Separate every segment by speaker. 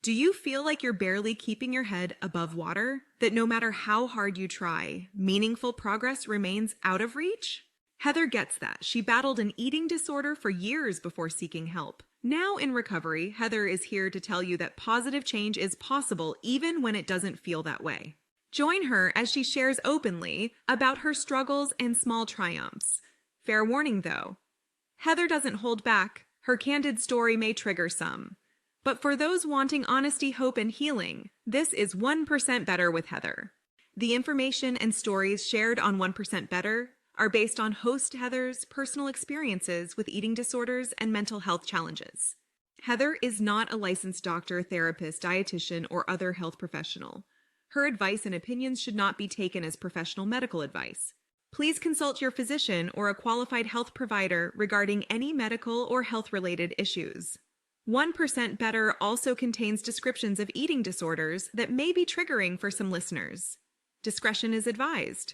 Speaker 1: Do you feel like you're barely keeping your head above water? That no matter how hard you try, meaningful progress remains out of reach? Heather gets that. She battled an eating disorder for years before seeking help. Now in recovery, Heather is here to tell you that positive change is possible even when it doesn't feel that way. Join her as she shares openly about her struggles and small triumphs. Fair warning though, Heather doesn't hold back. Her candid story may trigger some. But for those wanting honesty, hope, and healing, this is 1% Better with Heather. The information and stories shared on 1% Better are based on host Heather's personal experiences with eating disorders and mental health challenges. Heather is not a licensed doctor, therapist, dietitian, or other health professional. Her advice and opinions should not be taken as professional medical advice. Please consult your physician or a qualified health provider regarding any medical or health-related issues. 1% Better also contains descriptions of eating disorders that may be triggering for some listeners. Discretion is advised.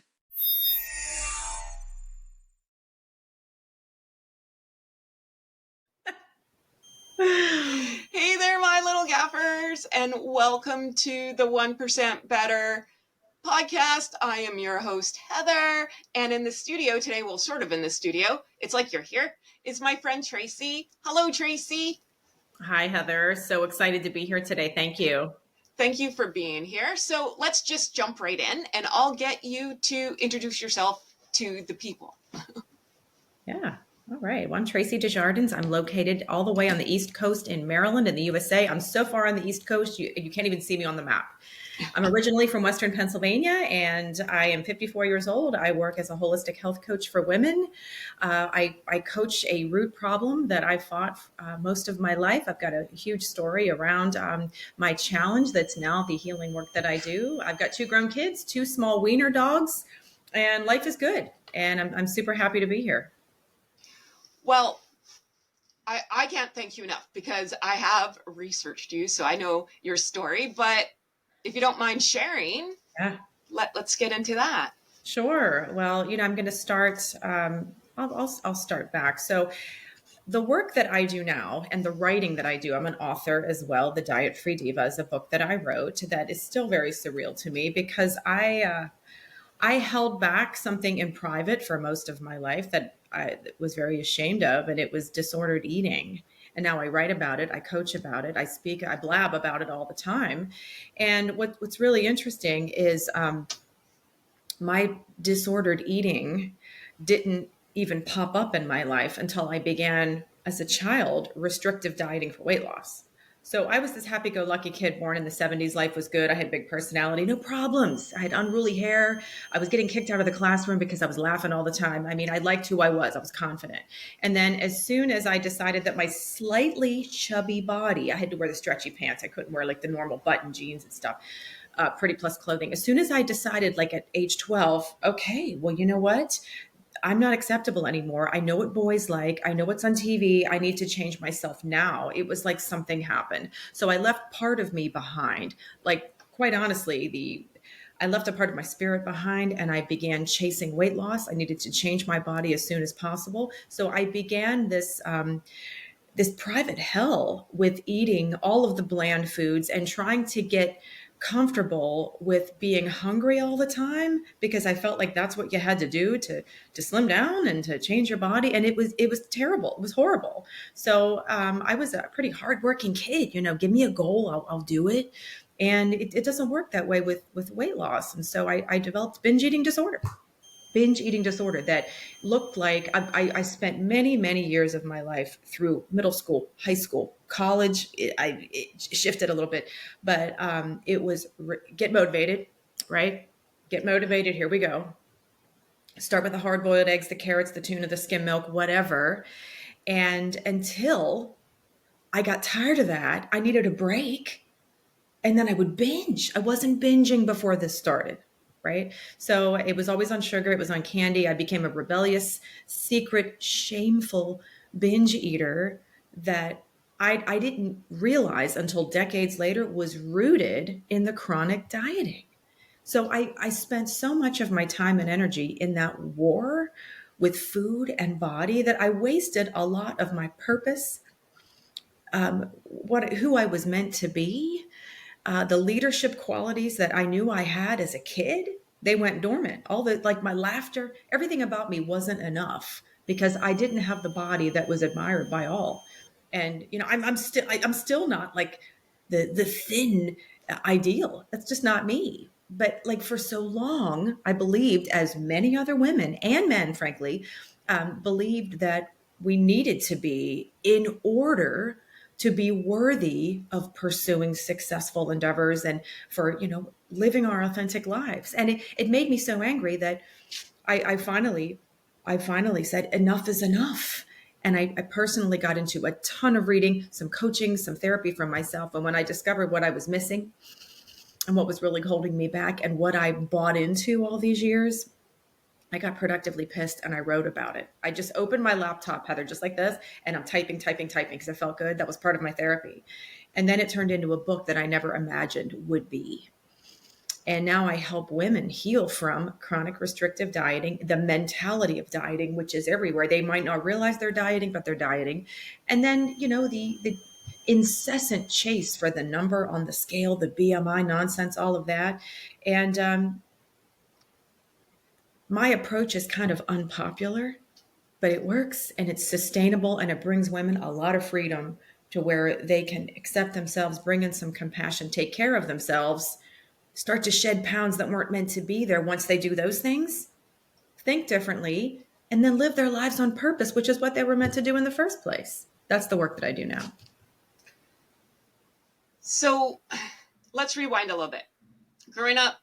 Speaker 2: Hey there, my little gaffers, and welcome to the 1% Better podcast. I am your host, Heather, and in the studio today, well, sort of in the studio, it's like you're here, is my friend Tracy. Hello, Tracy.
Speaker 3: Hi, Heather. So excited to be here today. Thank you.
Speaker 2: Thank you for being here. So let's just jump right in, and I'll get you to introduce yourself to the people.
Speaker 3: Yeah. All right. Well, I'm Tracy Desjardins. I'm located all the way on the East Coast in Maryland in the USA. I'm so far on the East Coast, you can't even see me on the map. I'm originally from Western Pennsylvania, and I am 54 years old. I work as a holistic health coach for women. I coach a root problem that I fought most of my life. I've got a huge story around my challenge that's now the healing work that I do. I've got 2 grown kids, 2 small wiener dogs, and life is good. And I'm super happy to be here.
Speaker 2: Well, I can't thank you enough because I have researched you, so I know your story, but if you don't mind sharing, let's get into that.
Speaker 3: Sure. Well, I'm going to start. I'll start back. So, the work that I do now and the writing that I do, I'm an author as well. The Diet Free Diva is a book that I wrote that is still very surreal to me because I held back something in private for most of my life that I was very ashamed of, and it was disordered eating. And now I write about it, I coach about it, I speak, I blab about it all the time. And what's really interesting is my disordered eating didn't even pop up in my life until I began, as a child, restrictive dieting for weight loss. So I was this happy-go-lucky kid born in the 70s. Life was good. I had big personality, no problems. I had unruly hair. I was getting kicked out of the classroom because I was laughing all the time. I mean, I liked who I was. I was confident. And then as soon as I decided that my slightly chubby body, I had to wear the stretchy pants. I couldn't wear like the normal button jeans and stuff. Pretty plus clothing. As soon as I decided, like at age 12, okay, well, you know what? I'm not acceptable anymore. I know what boys like. I know what's on TV. I need to change myself now. It was like something happened. So I left part of me behind. Like, quite honestly, I left a part of my spirit behind and I began chasing weight loss. I needed to change my body as soon as possible. So I began this private hell with eating all of the bland foods and trying to get comfortable with being hungry all the time because I felt like that's what you had to do to slim down and to change your body. And it was terrible. It was horrible. So I was a pretty hardworking kid, give me a goal, I'll do it. And it doesn't work that way with weight loss. And so I developed binge eating disorder that looked like I spent many, many years of my life through middle school, high school, college. It shifted a little bit, but it was get motivated, right? Get motivated. Here we go. Start with the hard-boiled eggs, the carrots, the tuna, the skim milk, whatever. And until I got tired of that, I needed a break. And then I would binge. I wasn't binging before this started. Right? So it was always on sugar. It was on candy. I became a rebellious, secret, shameful binge eater that I didn't realize until decades later was rooted in the chronic dieting. So I spent so much of my time and energy in that war with food and body that I wasted a lot of my purpose, who I was meant to be, the leadership qualities that I knew I had as a kid, they went dormant. All the, like my laughter, everything about me wasn't enough because I didn't have the body that was admired by all. And I'm still not like the thin ideal. That's just not me. But like for so long, I believed, as many other women and men, frankly, believed that we needed to be in order to be worthy of pursuing successful endeavors and for, living our authentic lives. And it made me so angry that I finally said, enough is enough. And I personally got into a ton of reading, some coaching, some therapy for myself. And when I discovered what I was missing and what was really holding me back and what I bought into all these years, I got productively pissed and I wrote about it. I just opened my laptop, Heather, just like this, and I'm typing because it felt good. That was part of my therapy. And then it turned into a book that I never imagined would be. And now I help women heal from chronic restrictive dieting, the mentality of dieting, which is everywhere. They might not realize they're dieting, but they're dieting. And then, the incessant chase for the number on the scale, the BMI nonsense, all of that. And my approach is kind of unpopular, but it works and it's sustainable and it brings women a lot of freedom to where they can accept themselves, bring in some compassion, take care of themselves, start to shed pounds that weren't meant to be there once they do those things, think differently, and then live their lives on purpose, which is what they were meant to do in the first place. That's the work that I do now.
Speaker 2: So let's rewind a little bit. Growing up,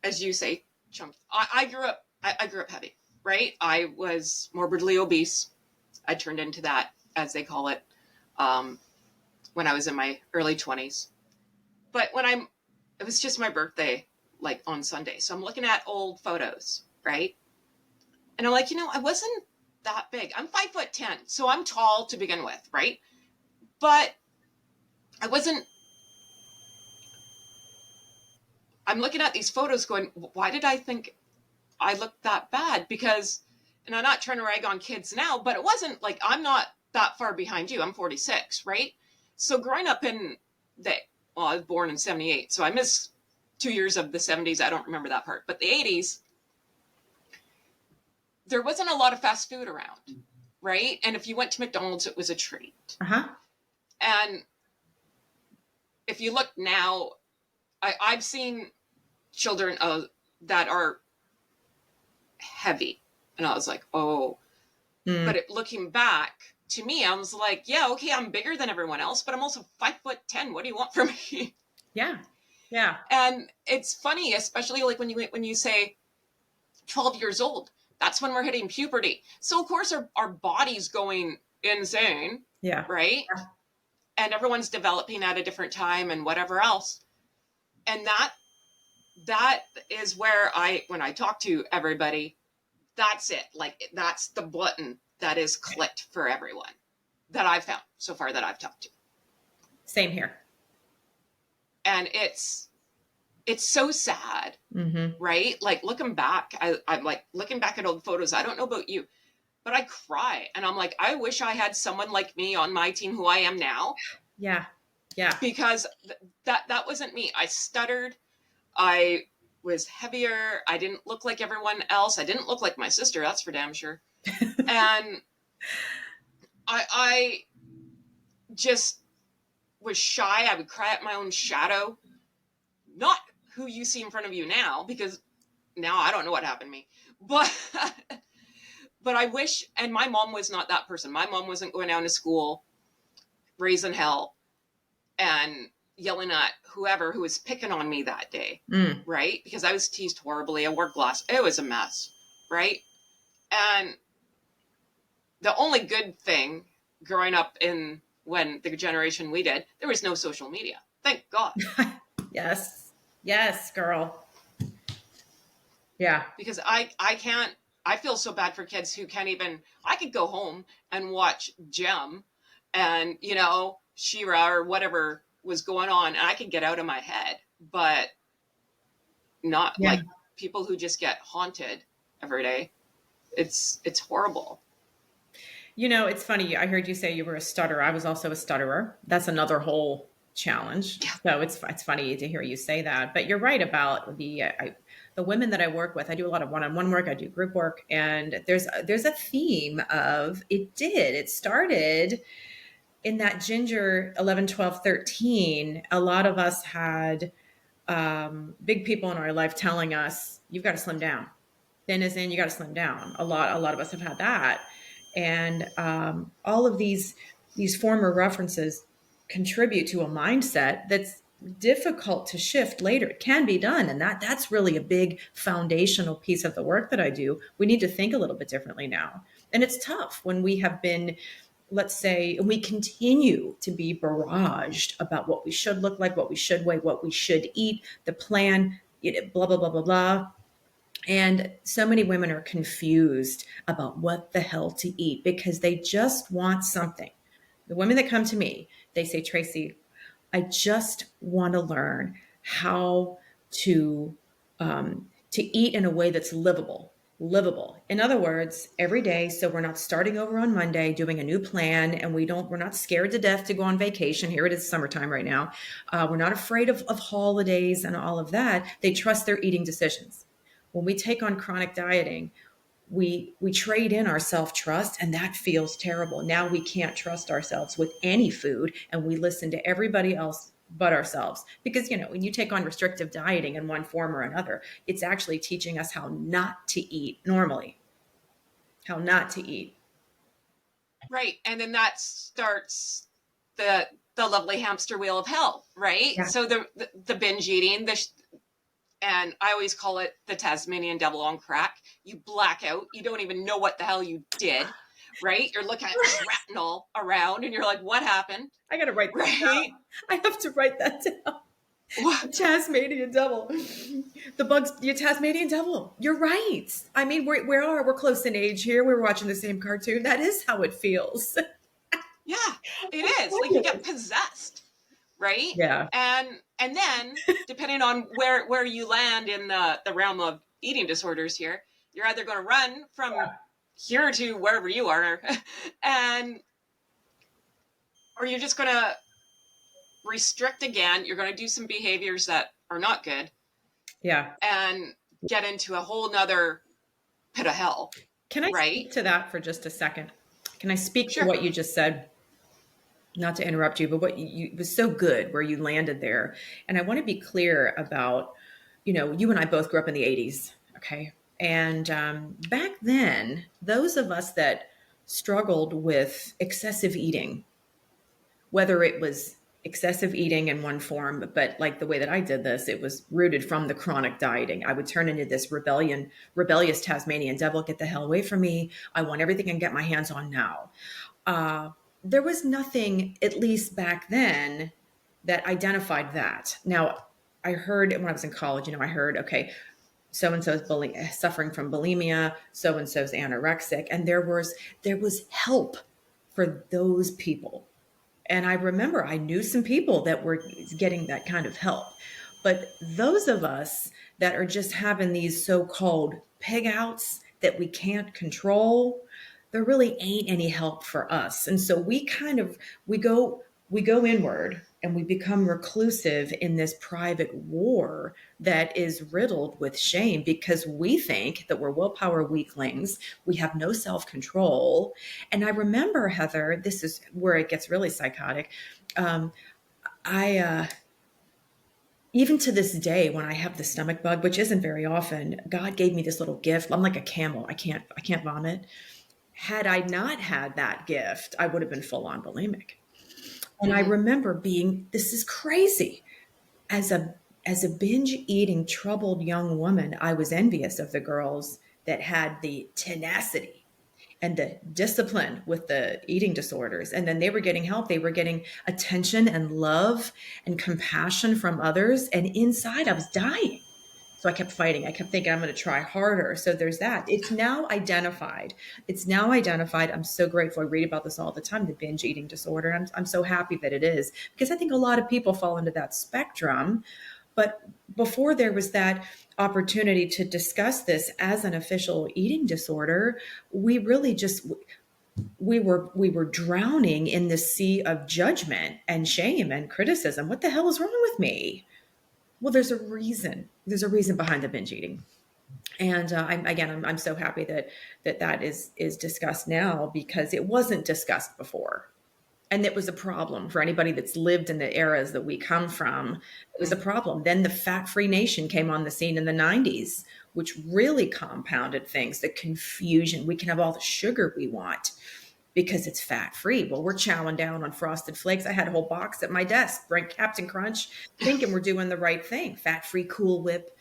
Speaker 2: as you say, chunky. I grew up heavy, right? I was morbidly obese. I turned into that, as they call it, when I was in my early 20s. But it was just my birthday, like on Sunday. So I'm looking at old photos, right? And I'm like, I wasn't that big. I'm 5'10", so I'm tall to begin with, right? But I'm looking at these photos going, why did I think I looked that bad? Because, and I'm not trying to rag on kids now, but it wasn't like, I'm not that far behind you. I'm 46, right? So growing up I was born in 78, so I missed 2 years of the 70s. I don't remember that part. But the 80s, there wasn't a lot of fast food around, right? And if you went to McDonald's, it was a treat.
Speaker 3: Uh-huh.
Speaker 2: And if you look now, I've seen children that are heavy. And I was like, oh. But looking back, to me, I was like, yeah, okay, I'm bigger than everyone else, but I'm also 5'10". What do you want from me?
Speaker 3: Yeah. Yeah.
Speaker 2: And it's funny, especially like when you say 12 years old, that's when we're hitting puberty. So of course our body's going insane.
Speaker 3: Yeah.
Speaker 2: Right.
Speaker 3: Yeah.
Speaker 2: And everyone's developing at a different time and whatever else. And that is where when I talk to everybody, that's it. Like, that's the button that is clicked for everyone that I've found so far that I've talked to.
Speaker 3: Same here.
Speaker 2: And it's so sad, right? Like looking back, I'm like looking back at old photos. I don't know about you, but I cry and I'm like, I wish I had someone like me on my team who I am now.
Speaker 3: Yeah. Yeah.
Speaker 2: Because that wasn't me. I stuttered. I was heavier. I didn't look like everyone else. I didn't look like my sister. That's for damn sure. And I just was shy. I would cry at my own shadow. Not who you see in front of you now, because now I don't know what happened to me. But I wish, and my mom was not that person. My mom wasn't going down to school, raising hell, and yelling at whoever who was picking on me that day, right? Because I was teased horribly. I wore glasses. It was a mess, right? And the only good thing growing up when the generation we did, there was no social media. Thank God.
Speaker 3: Yes. Yes, girl. Yeah.
Speaker 2: Because I feel so bad for kids who can't even, I could go home and watch Gem and, She-Ra or whatever was going on, and I could get out of my head, but not like people who just get haunted every day. It's horrible.
Speaker 3: It's funny. I heard you say you were a stutterer. I was also a stutterer. That's another whole challenge.
Speaker 2: Yeah.
Speaker 3: So it's funny to hear you say that. But you're right about the women that I work with. I do a lot of one-on-one work. I do group work, and there's a theme of it started in that ginger 11, 12, 13. A lot of us had big people in our life telling us, you've got to slim down. Thin as in, you got to slim down. A lot of us have had that. And all of these former references contribute to a mindset that's difficult to shift later. It can be done. And that's really a big foundational piece of the work that I do. We need to think a little bit differently now. And it's tough when we have been, let's say, we continue to be barraged about what we should look like, what we should weigh, what we should eat, the plan, blah, blah, blah, blah, blah. And so many women are confused about what the hell to eat because they just want something. The women that come to me, they say, Tracy, I just want to learn how to eat in a way that's livable. In other words, every day. So we're not starting over on Monday, doing a new plan, and we're not scared to death to go on vacation. Here it is summertime right now. We're not afraid of holidays and all of that. They trust their eating decisions. When we take on chronic dieting, we trade in our self-trust, and that feels terrible. Now we can't trust ourselves with any food, and we listen to everybody else but ourselves. Because, when you take on restrictive dieting in one form or another, it's actually teaching us how not to eat normally, how not to eat.
Speaker 2: Right. And then that starts the lovely hamster wheel of hell, right?
Speaker 3: Yeah.
Speaker 2: So the binge eating, and I always call it the Tasmanian devil on crack. You black out. You don't even know what the hell you did, right? You're looking at shrapnel around and you're like, what happened?
Speaker 3: I got to write that
Speaker 2: right?
Speaker 3: down. I have to write that down. What? Tasmanian devil. Your Tasmanian devil. You're right. I mean, we're close in age here. We're watching the same cartoon. That is how it feels.
Speaker 2: Yeah, it is. Like you get possessed, right?
Speaker 3: Yeah.
Speaker 2: And then depending on where you land in the realm of eating disorders here, you're either going to run from here to wherever you are, or you're just going to restrict again. You're going to do some behaviors that are not good.
Speaker 3: Yeah.
Speaker 2: And get into a whole nother pit of hell.
Speaker 3: Can I speak to that for just a second? Can I speak to what you just said? Not to interrupt you, but it was so good where you landed there. And I want to be clear about, you and I both grew up in the 80s. Okay. And back then, those of us that struggled with excessive eating, whether it was excessive eating in one form, but like the way that I did this, it was rooted from the chronic dieting. I would turn into this rebellious Tasmanian devil, get the hell away from me. I want everything I can get my hands on now. There was nothing, at least back then, that identified that. Now, I heard when I was in college, I heard, okay, so-and-so's suffering from bulimia, so-and-so's anorexic. And there was help for those people. And I remember I knew some people that were getting that kind of help. But those of us that are just having these so-called pig outs that we can't control, there really ain't any help for us. And so we go inward and we become reclusive in this private war that is riddled with shame because we think that we're willpower weaklings. We have no self-control. And I remember, Heather, this is where it gets really psychotic. Even to this day, when I have the stomach bug, which isn't very often, God gave me this little gift. I'm like a camel. I can't vomit. Had I not had that gift, I would have been full on bulimic. And I remember this is crazy. As a binge eating troubled young woman, I was envious of the girls that had the tenacity and the discipline with the eating disorders. And then they were getting help. They were getting attention and love and compassion from others. And inside I was dying. So I kept fighting. I kept thinking I'm going to try harder. So there's that. It's now identified. I'm so grateful. I read about this all the time, the binge eating disorder. I'm so happy that it is because I think a lot of people fall into that spectrum. But before there was that opportunity to discuss this as an official eating disorder, we really we were drowning in the sea of judgment and shame and criticism. What the hell is wrong with me? Well, there's a reason. There's a reason behind the binge eating. And I'm so happy that is discussed now, because it wasn't discussed before. And it was a problem for anybody that's lived in the eras that we come from. It was a problem. Then the fat-free nation came on the scene in the 90s, which really compounded things, the confusion. We can have all the sugar we want because it's fat-free. Well, we're chowing down on Frosted Flakes. I had a whole box at my desk, right? Captain Crunch, thinking we're doing the right thing. Fat-free Cool Whip.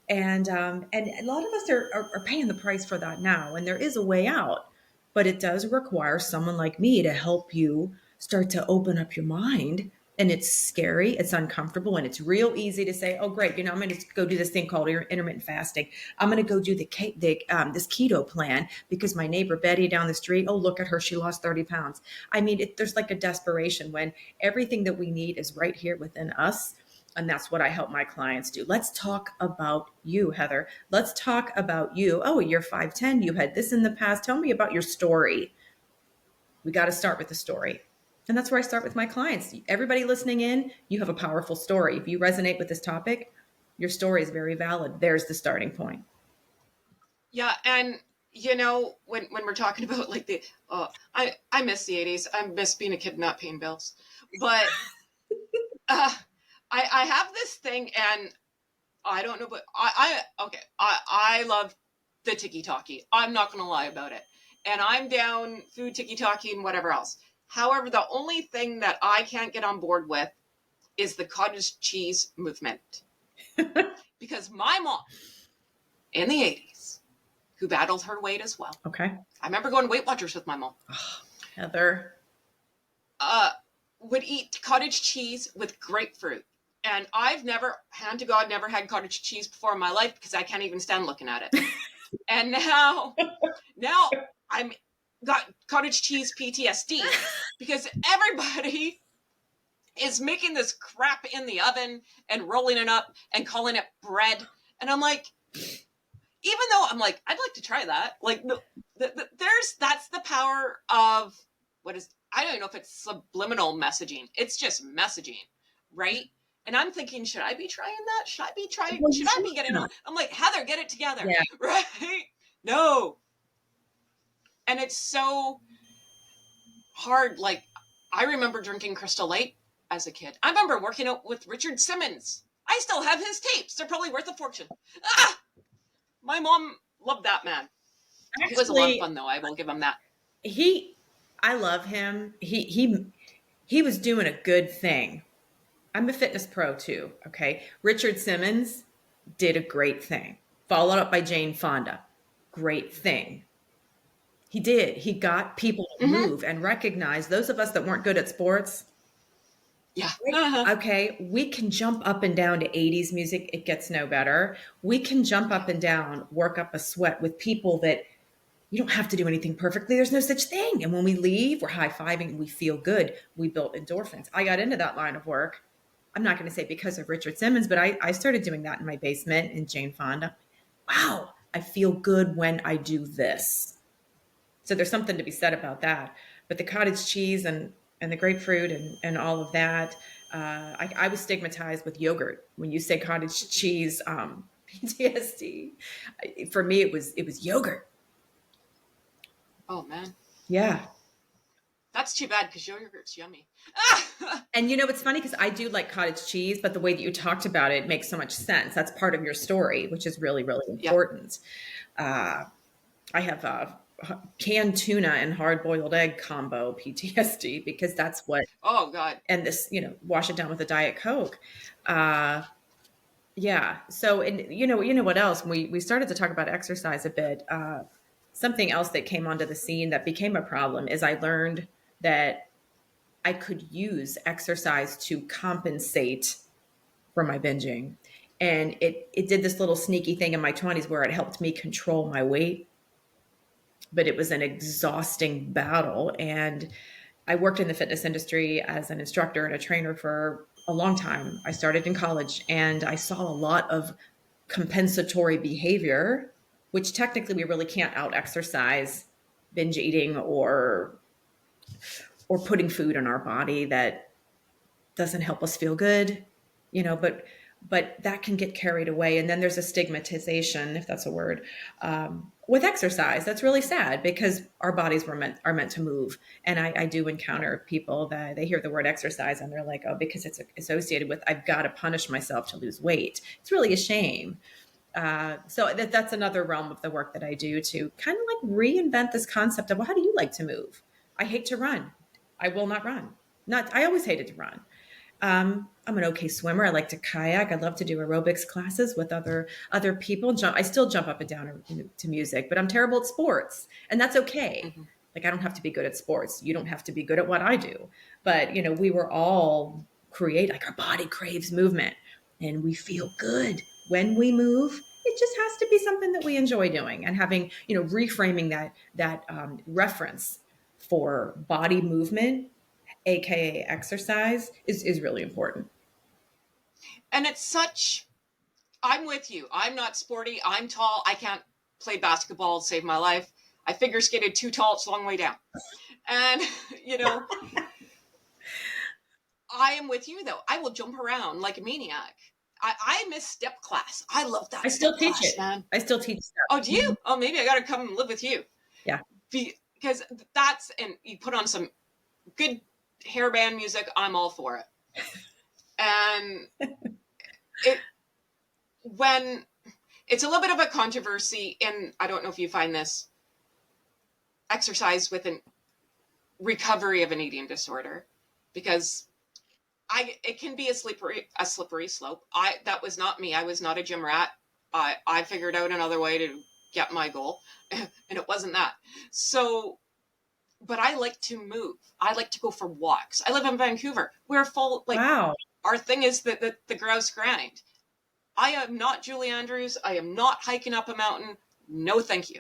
Speaker 3: And a lot of us are paying the price for that now. And there is a way out, but it does require someone like me to help you start to open up your mind. And it's scary, it's uncomfortable, and it's real easy to say, oh, great, I'm going to go do this thing called intermittent fasting. I'm going to go do this keto plan because my neighbor Betty down the street, oh, look at her, she lost 30 pounds. I mean, there's like a desperation when everything that we need is right here within us. And that's what I help my clients do. Let's talk about you, Heather. Let's talk about you. Oh, you're 5'10". You had this in the past. Tell me about your story. We got to start with the story. And that's where I start with my clients. Everybody listening in, you have a powerful story. If you resonate with this topic, your story is very valid. There's the starting point.
Speaker 2: Yeah. And when we're talking about like I miss the 80s. I miss being a kid and not paying bills. But I have this thing, and I don't know, but I love the tiki-taki. I'm not going to lie about it. And I'm down food, tiki-taki, and whatever else. However, the only thing that I can't get on board with is the cottage cheese movement. Because my mom, in the 80s, who battled her weight as well.
Speaker 3: Okay.
Speaker 2: I remember going to Weight Watchers with my mom.
Speaker 3: Oh, Heather.
Speaker 2: Would eat cottage cheese with grapefruit. And I've never, hand to God, never had cottage cheese before in my life because I can't even stand looking at it. And now I'm got cottage cheese PTSD because everybody is making this crap in the oven and rolling it up and calling it bread. And I'm like, even though I'm like, I'd like to try that. Like that's the power of I don't even know if it's subliminal messaging. It's just messaging, right? And I'm thinking, should I be trying that? Should I be getting on? I'm like, Heather, get it together. Yeah. Right? No. And it's so hard. Like, I remember drinking Crystal Light as a kid. I remember working out with Richard Simmons. I still have his tapes. They're probably worth a fortune. My mom loved that man. Actually, it was a lot of fun, though. I will give him that.
Speaker 3: I love him. He was doing a good thing. I'm a fitness pro too. Okay. Richard Simmons did a great thing. Followed up by Jane Fonda. Great thing. He did. He got people to move and recognize those of us that weren't good at sports.
Speaker 2: Yeah.
Speaker 3: Okay. We can jump up and down to 80s music. It gets no better. We can jump up and down, work up a sweat with people that you don't have to do anything perfectly. There's no such thing. And when we leave, we're high-fiving. We feel good. We built endorphins. I got into that line of work. I'm not going to say because of Richard Simmons, but I started doing that in my basement in Jane Fonda. Wow. I feel good when I do this. So there's something to be said about that. But the cottage cheese and the grapefruit and all of that, I was stigmatized with yogurt. When you say cottage cheese, PTSD, for me, it was yogurt.
Speaker 2: Oh, man.
Speaker 3: Yeah.
Speaker 2: That's too bad because yogurt's yummy.
Speaker 3: And it's funny because I do like cottage cheese, but the way that you talked about it makes so much sense. That's part of your story, which is really, really important. Yep. I have canned tuna and hard-boiled egg combo PTSD because that's what.
Speaker 2: Oh God!
Speaker 3: And this, wash it down with a Diet Coke. Yeah. So, and you know what else? We started to talk about exercise a bit. Something else that came onto the scene that became a problem is I learned that I could use exercise to compensate for my binging. And it did this little sneaky thing in my 20s where it helped me control my weight. But it was an exhausting battle. And I worked in the fitness industry as an instructor and a trainer for a long time. I started in college and I saw a lot of compensatory behavior, which technically we really can't out exercise binge eating or putting food in our body that doesn't help us feel good, but that can get carried away. And then there's a stigmatization, if that's a word, with exercise. That's really sad because our bodies are meant to move. And I do encounter people that they hear the word exercise and they're like, oh, because it's associated with, I've got to punish myself to lose weight. It's really a shame. So that's another realm of the work that I do to kind of like reinvent this concept of, well, how do you like to move? I hate to run. I will not run. I always hated to run. I'm an okay swimmer. I like to kayak. I love to do aerobics classes with other people. I still jump up and down to music, but I'm terrible at sports, and that's okay. Mm-hmm. Like I don't have to be good at sports. You don't have to be good at what I do. But we were all like our body craves movement, and we feel good when we move. It just has to be something that we enjoy doing, and having reframing that reference for body movement, aka exercise, is really important.
Speaker 2: And I'm with you. I'm not sporty. I'm tall. I can't play basketball to save my life. I figure skated too tall. It's a long way down. And, I am with you though. I will jump around like a maniac. I miss step class. I love that.
Speaker 3: I still teach it, man. I still teach step.
Speaker 2: Oh, do you? Oh, maybe I got to come and live with you.
Speaker 3: Yeah.
Speaker 2: Because and you put on some good hairband music. I'm all for it. And when it's a little bit of a controversy, and I don't know if you find this, exercise with an recovery of an eating disorder, because it can be a slippery slope. That was not me. I was not a gym rat. I figured out another way to get my goal, and it wasn't that. So, but I like to move. I like to go for walks. I live in Vancouver. We're full,
Speaker 3: wow.
Speaker 2: Our thing is the grouse grind. I am not Julie Andrews. I am not hiking up a mountain. No, thank you.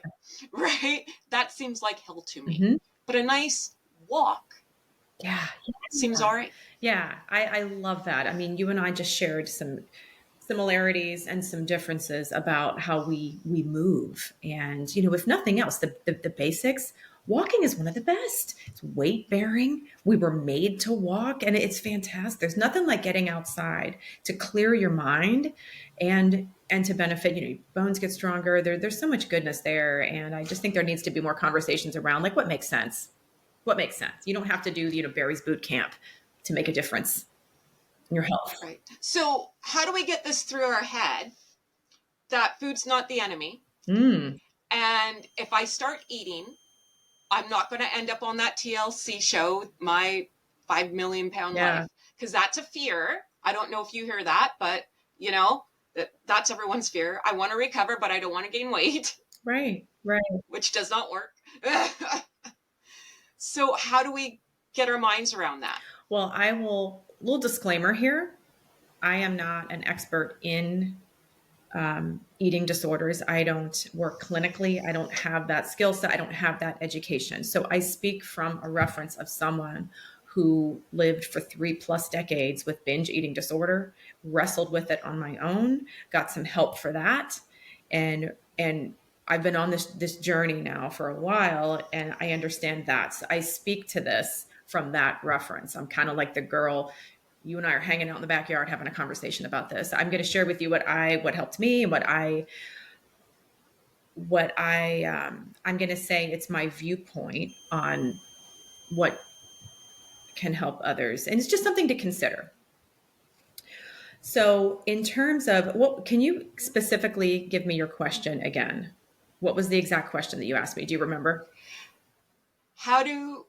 Speaker 2: Right? That seems like hell to me. Mm-hmm. But a nice walk.
Speaker 3: Yeah.
Speaker 2: Seems all right.
Speaker 3: Yeah. I love that. I mean, you and I just shared some similarities and some differences about how we move. And, if nothing else, the basics, walking is one of the best. It's weight bearing. We were made to walk, and it's fantastic. There's nothing like getting outside to clear your mind and to benefit, your bones get stronger. There's so much goodness there. And I just think there needs to be more conversations around like what makes sense. What makes sense? You don't have to do, Barry's boot camp to make a difference in your health.
Speaker 2: Right. So how do we get this through our head that food's not the enemy? And if I start eating, I'm not going to end up on that TLC show, my 5 million pound life, because that's a fear. I don't know if you hear that, but that's everyone's fear. I want to recover, but I don't want to gain weight.
Speaker 3: Right.
Speaker 2: Which does not work. So how do we get our minds around that?
Speaker 3: Well, little disclaimer here. I am not an expert in eating disorders. I don't work clinically. I don't have that skill set. I don't have that education. So I speak from a reference of someone who lived for 3+ decades with binge eating disorder, wrestled with it on my own, got some help for that. And I've been on this journey now for a while, and I understand that. So I speak to this from that reference. I'm kind of like the girl. You and I are hanging out in the backyard having a conversation about this. I'm going to share with you what helped me and I'm going to say it's my viewpoint on what can help others. And it's just something to consider. So in terms of can you specifically give me your question again? What was the exact question that you asked me? Do you remember?
Speaker 2: How do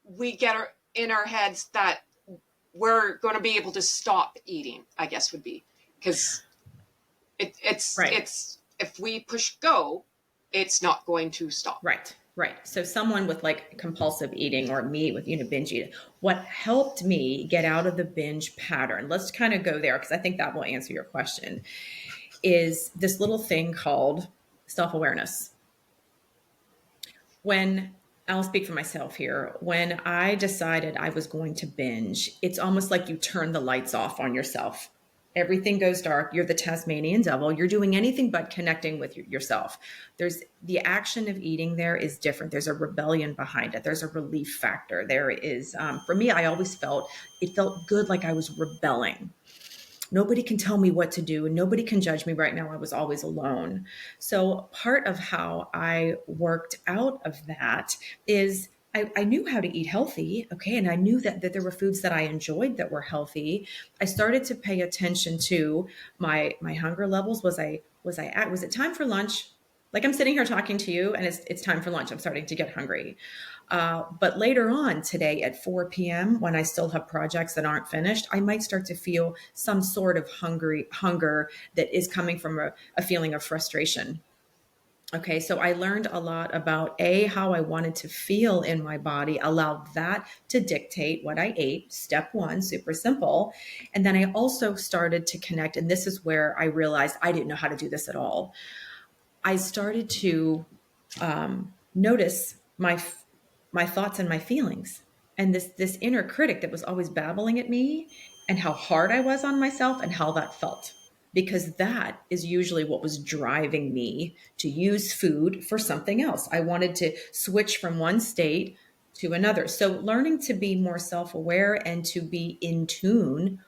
Speaker 2: we get in our heads that we're going to be able to stop eating, I guess would be, because it's
Speaker 3: right.
Speaker 2: It's if we push go, it's not going to stop.
Speaker 3: Right. So someone with like compulsive eating, or me with binge eating, what helped me get out of the binge pattern, let's kind of go there because I think that will answer your question, is this little thing called self-awareness. I'll speak for myself here. When I decided I was going to binge, it's almost like you turn the lights off on yourself Everything goes dark. You're the Tasmanian devil. You're doing anything but connecting with yourself. There's the action of eating there is different. There's a rebellion behind it. There's a relief factor. There is, for me, I always felt, it felt good like I was rebelling. Nobody can tell me what to do and nobody can judge me right now. I was always alone. So part of how I worked out of that is I knew how to eat healthy. Okay. And I knew that there were foods that I enjoyed that were healthy. I started to pay attention to my hunger levels. Was it time for lunch? Like I'm sitting here talking to you and it's time for lunch. I'm starting to get hungry. But later on today at 4 p.m., when I still have projects that aren't finished, I might start to feel some sort of hunger that is coming from a feeling of frustration. Okay, so I learned a lot about how I wanted to feel in my body, allowed that to dictate what I ate. Step one, super simple. And then I also started to connect, and this is where I realized I didn't know how to do this at all. I started to notice my thoughts and my feelings, and this inner critic that was always babbling at me, and how hard I was on myself and how that felt. Because that is usually what was driving me to use food for something else. I wanted to switch from one state to another. So learning to be more self-aware and to be in tune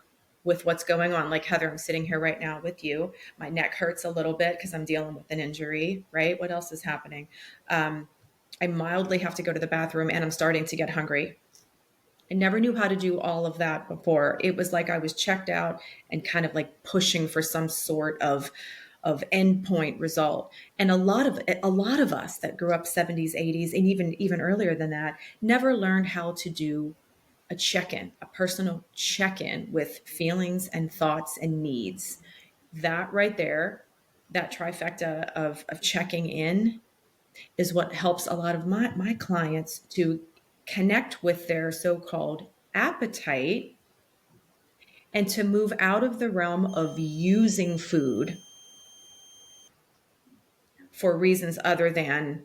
Speaker 3: with what's going on. Like Heather, I'm sitting here right now with you. My neck hurts a little bit because I'm dealing with an injury, right? What else is happening? I mildly have to go to the bathroom and I'm starting to get hungry. I never knew how to do all of that before. It was like I was checked out and kind of like pushing for some sort of endpoint result. And a lot of us that grew up 70s, 80s, and even earlier than that, never learned how to do a check-in, a personal check-in with feelings and thoughts and needs. That right there, that trifecta of checking in is what helps a lot of my clients to connect with their so-called appetite and to move out of the realm of using food for reasons other than,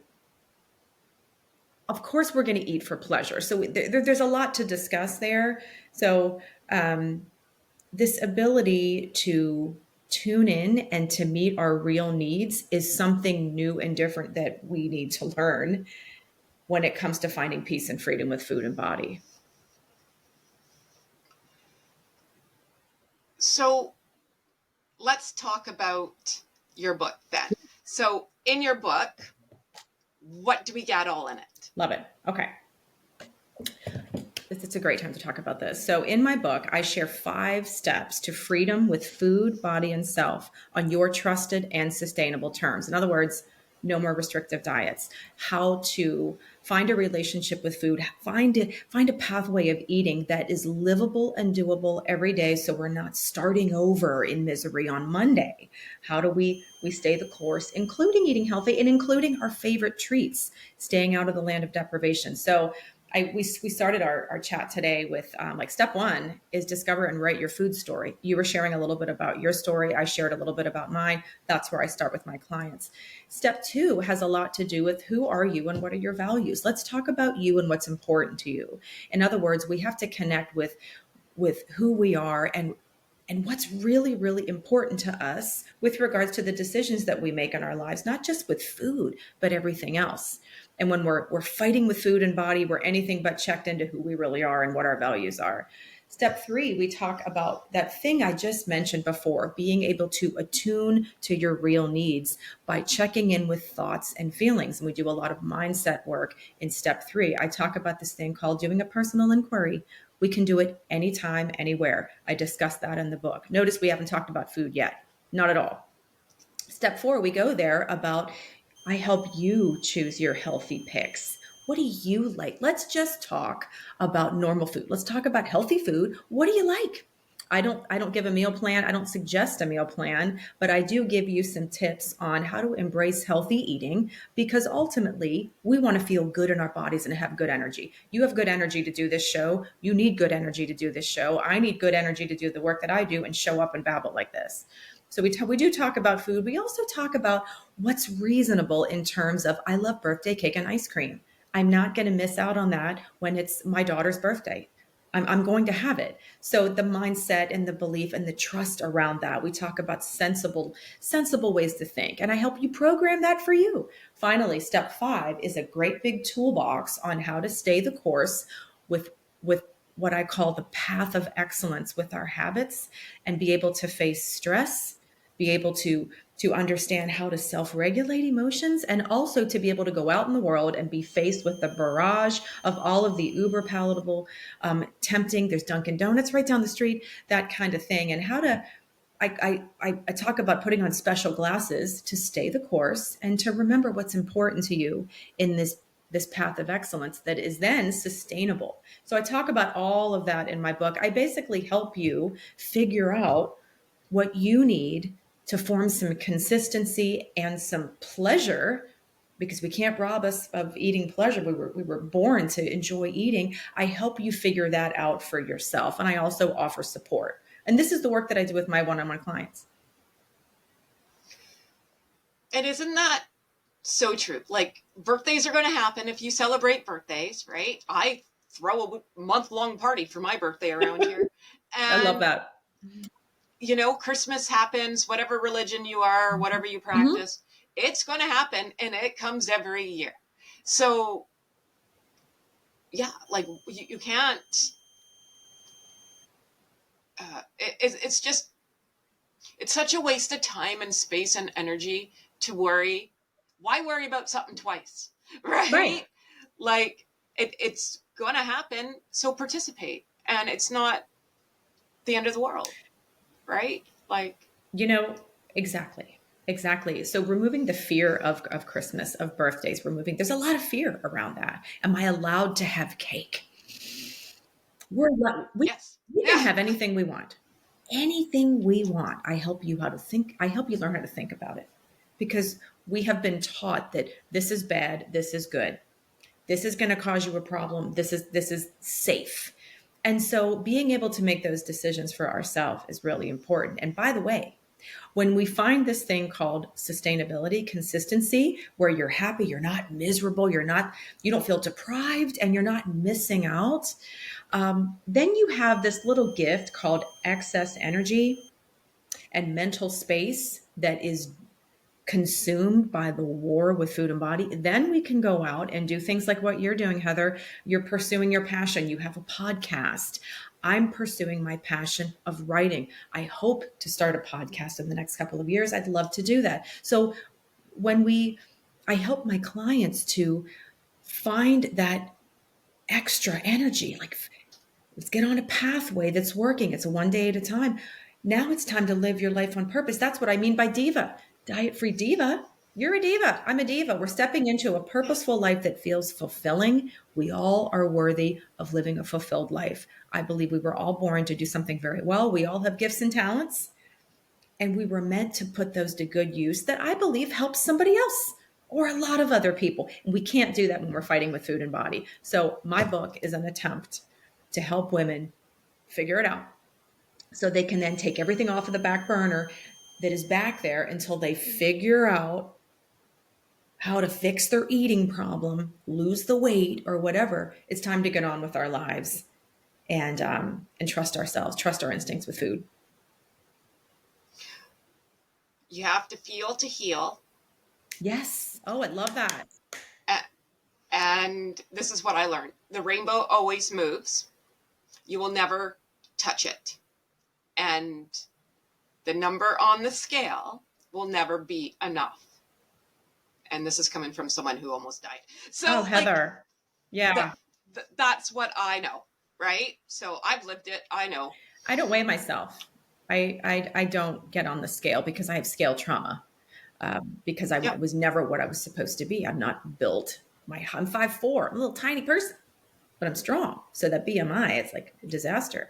Speaker 3: of course, we're going to eat for pleasure. So there's a lot to discuss there. So this ability to tune in and to meet our real needs is something new and different that we need to learn when it comes to finding peace and freedom with food and body.
Speaker 2: So let's talk about your book then. So in your book, what do we get all in it?
Speaker 3: Love it. Okay. It's a great time to talk about this. So in my book, I share 5 steps to freedom with food, body, and self on your trusted and sustainable terms. In other words, no more restrictive diets, how to find a relationship with food, find a pathway of eating that is livable and doable every day so we're not starting over in misery on Monday. How do we stay the course, including eating healthy and including our favorite treats, staying out of the land of deprivation. So we started our chat today with like step 1 is discover and write your food story. You were sharing a little bit about your story. I shared a little bit about mine. That's where I start with my clients. Step 2 has a lot to do with who are you and what are your values. Let's talk about you and what's important to you. In other words, we have to connect with who we are and what's really, really important to us with regards to the decisions that we make in our lives, not just with food, but everything else. And when we're fighting with food and body, we're anything but checked into who we really are and what our values are. Step 3, we talk about that thing I just mentioned before, being able to attune to your real needs by checking in with thoughts and feelings. And we do a lot of mindset work in step 3. I talk about this thing called doing a personal inquiry. We can do it anytime, anywhere. I discuss that in the book. Notice we haven't talked about food yet. Not at all. Step 4, we go there about I help you choose your healthy picks. What do you like? Let's just talk about normal food. Let's talk about healthy food. What do you like? I don't give a meal plan. I don't suggest a meal plan, but I do give you some tips on how to embrace healthy eating because ultimately we want to feel good in our bodies and have good energy. You have good energy to do this show. You need good energy to do this show. I need good energy to do the work that I do and show up and babble like this. So we do talk about food. We also talk about what's reasonable in terms of I love birthday cake and ice cream. I'm not going to miss out on that when it's my daughter's birthday. I'm going to have it. So the mindset and the belief and the trust around that, we talk about sensible ways to think. And I help you program that for you. Finally, step 5 is a great big toolbox on how to stay the course with what I call the path of excellence with our habits, and be able to face stress, be able to understand how to self-regulate emotions, and also to be able to go out in the world and be faced with the barrage of all of the uber palatable, tempting, there's Dunkin' Donuts right down the street, that kind of thing. And how to, I talk about putting on special glasses to stay the course and to remember what's important to you in this path of excellence that is then sustainable. So I talk about all of that in my book. I basically help you figure out what you need to form some consistency and some pleasure, because we can't rob us of eating pleasure. We were born to enjoy eating. I help you figure that out for yourself. And I also offer support. And this is the work that I do with my one-on-one clients.
Speaker 2: And isn't that so true? Like, birthdays are going to happen if you celebrate birthdays, right? I throw a month-long party for my birthday around here.
Speaker 3: And I love that.
Speaker 2: You know, Christmas happens, whatever religion you are, whatever you practice, it's going to happen, and it comes every year. So, yeah, like you can't, it's just, it's such a waste of time and space and energy to worry. Why worry about something twice? Right? Like, it's going to happen, so participate. And it's not the end of the world, right? Like,
Speaker 3: Exactly. So removing the fear of Christmas, of birthdays, there's a lot of fear around that. Am I allowed to have cake?
Speaker 2: yes.
Speaker 3: We can have anything we want. Anything we want. I help you learn how to think about it, because we have been taught that this is bad, this is good. This is going to cause you a problem. This is safe. And so being able to make those decisions for ourselves is really important. And by the way, when we find this thing called sustainability, consistency, where you're happy, you're not miserable, you don't feel deprived, and you're not missing out, then you have this little gift called excess energy and mental space that is consumed by the war with food and body. Then we can go out and do things like what you're doing, Heather. You're pursuing your passion. You have a podcast. I'm pursuing my passion of writing. I hope to start a podcast in the next couple of years. I'd love to do that. So I help my clients to find that extra energy. Like, let's get on a pathway that's working. It's a one day at a time. Now it's time to live your life on purpose. That's what I mean by diva. Diet Free Diva. You're a diva. I'm a diva. We're stepping into a purposeful life that feels fulfilling. We all are worthy of living a fulfilled life. I believe we were all born to do something very well. We all have gifts and talents, and we were meant to put those to good use that I believe helps somebody else or a lot of other people. And we can't do that when we're fighting with food and body. So my book is an attempt to help women figure it out, so they can then take everything off of the back burner that is back there until they figure out how to fix their eating problem, lose the weight, or whatever. It's time to get on with our lives and trust ourselves, trust our instincts with food.
Speaker 2: You have to feel to heal.
Speaker 3: Yes. Oh, I love that.
Speaker 2: And this is what I learned. The rainbow always moves. You will never touch it. And the number on the scale will never be enough. And this is coming from someone who almost died. So,
Speaker 3: Heather. Yeah.
Speaker 2: That's what I know, right? So I've lived it. I know.
Speaker 3: I don't weigh myself. I don't get on the scale because I have scale trauma. Because I was never what I was supposed to be. I'm not built. I'm 5'4". I'm a little tiny person, but I'm strong. So that BMI, it's like a disaster.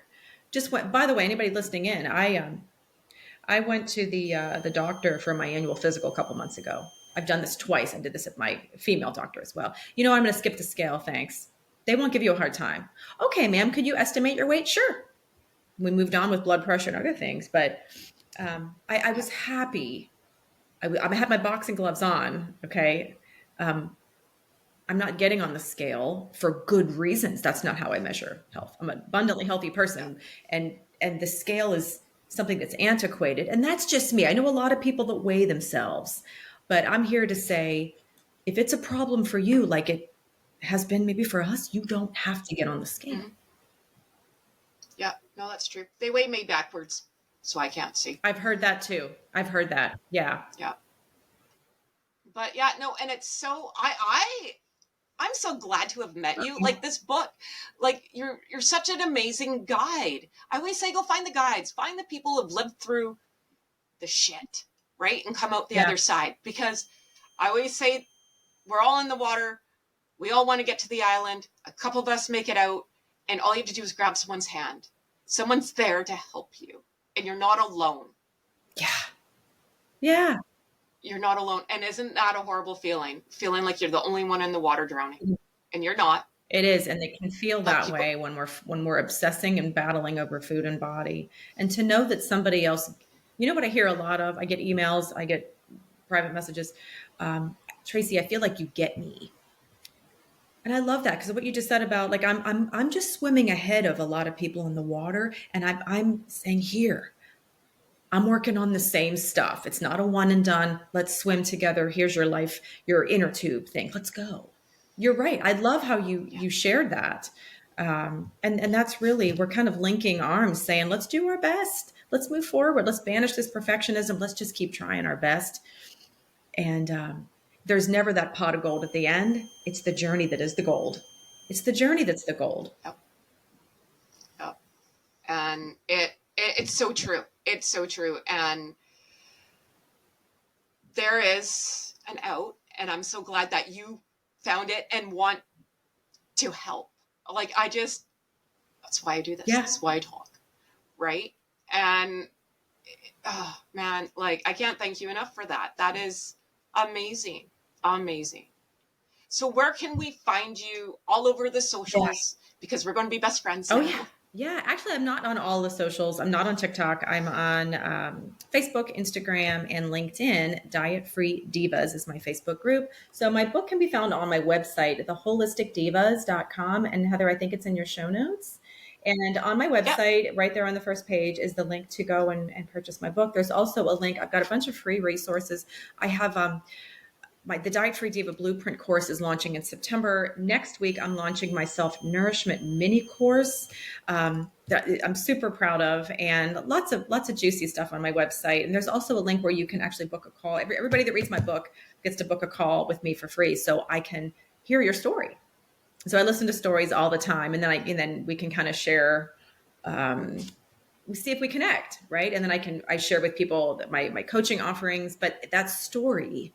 Speaker 3: By the way, anybody listening in, I went to the doctor for my annual physical a couple months ago. I've done this twice. I did this at my female doctor as well. I'm going to skip the scale. Thanks. They won't give you a hard time. Okay, ma'am, could you estimate your weight? Sure. We moved on with blood pressure and other things, but I was happy. I had my boxing gloves on. Okay. I'm not getting on the scale for good reasons. That's not how I measure health. I'm an abundantly healthy person, and the scale is something that's antiquated, and that's just me. I know a lot of people that weigh themselves, but I'm here to say, if it's a problem for you, like it has been maybe for us, you don't have to get on the scale.
Speaker 2: Mm-hmm. Yeah, no, that's true. They weigh me backwards, so I can't see.
Speaker 3: I've heard that too. I've heard that. Yeah.
Speaker 2: Yeah. But yeah, no, and it's so I'm so glad to have met you. Like this book, like you're such an amazing guide. I always say go find the guides, find the people who've lived through the shit, right? And come out the other side. Because I always say we're all in the water. We all want to get to the island. A couple of us make it out, and all you have to do is grab someone's hand. Someone's there to help you, and you're not alone.
Speaker 3: Yeah. Yeah.
Speaker 2: You're not alone. And isn't that a horrible feeling? Feeling like you're the only one in the water drowning, and you're not.
Speaker 3: It is, and it can feel that way when we're obsessing and battling over food and body. And to know that somebody else, you know what I hear a lot of? I get emails, I get private messages. Tracy, I feel like you get me. And I love that, because what you just said about like I'm just swimming ahead of a lot of people in the water, and I'm saying, here, I'm working on the same stuff. It's not a one and done. Let's swim together. Here's your life, your inner tube thing. Let's go. You're right. I love how you shared that. And that's really, we're kind of linking arms saying, let's do our best. Let's move forward. Let's banish this perfectionism. Let's just keep trying our best. And there's never that pot of gold at the end. It's the journey that is the gold. It's the journey that's the gold.
Speaker 2: Yep. Yep. And it's so true. It's so true. And there is an out, and I'm so glad that you found it and want to help. Like, that's why I do this.
Speaker 3: Yeah.
Speaker 2: That's why I talk. Right. And oh man, like I can't thank you enough for that. That is amazing. Amazing. So where can we find you? All over the socials, because we're going to be best friends now.
Speaker 3: Oh yeah. Yeah, actually, I'm not on all the socials. I'm not on TikTok. I'm on Facebook, Instagram, and LinkedIn. Diet Free Divas is my Facebook group. So my book can be found on my website, theholisticdivas.com. And Heather, I think it's in your show notes. And on my website, right there on the first page, is the link to go and purchase my book. There's also a link. I've got a bunch of free resources. I have the Diet Free Diva Blueprint course is launching in September. Next week, I'm launching my self-nourishment mini course that I'm super proud of, and lots of juicy stuff on my website. And there's also a link where you can actually book a call. Everybody that reads my book gets to book a call with me for free, so I can hear your story. So I listen to stories all the time, and then we can kind of share. We see if we connect, right? And then I share with people that my coaching offerings, but that story.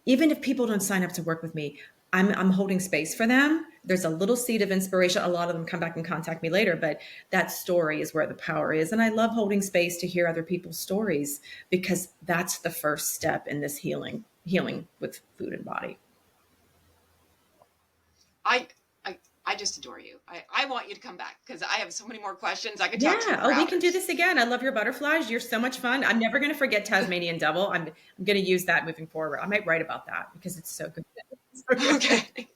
Speaker 3: Even if people don't sign up to work with me, I'm holding space for them. There's a little seed of inspiration. A lot of them come back and contact me later, but that story is where the power is. And I love holding space to hear other people's stories, because that's the first step in this healing with food and body.
Speaker 2: I just adore you. I want you to come back, because I have so many more questions. I could talk to you for
Speaker 3: we
Speaker 2: hours.
Speaker 3: can do this again. I love your butterflies. You're so much fun. I'm never going to forget Tasmanian Devil. I'm going to use that moving forward. I might write about that because it's so good.
Speaker 2: Okay.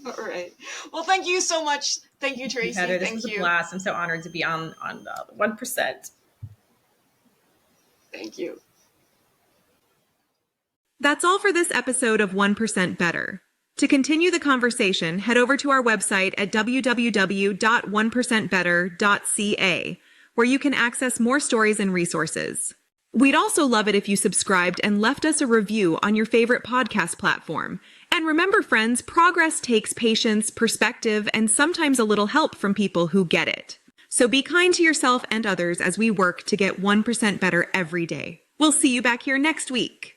Speaker 2: All right. Well, thank you so much. Thank you, Tracy.
Speaker 3: Heather, this
Speaker 2: thank
Speaker 3: was
Speaker 2: you.
Speaker 3: a blast. I'm so honored to be on the 1%.
Speaker 2: Thank you.
Speaker 1: That's all for this episode of 1% Better. To continue the conversation, head over to our website at www.1percentbetter.ca, where you can access more stories and resources. We'd also love it if you subscribed and left us a review on your favorite podcast platform. And remember, friends, progress takes patience, perspective, and sometimes a little help from people who get it. So be kind to yourself and others as we work to get 1% better every day. We'll see you back here next week.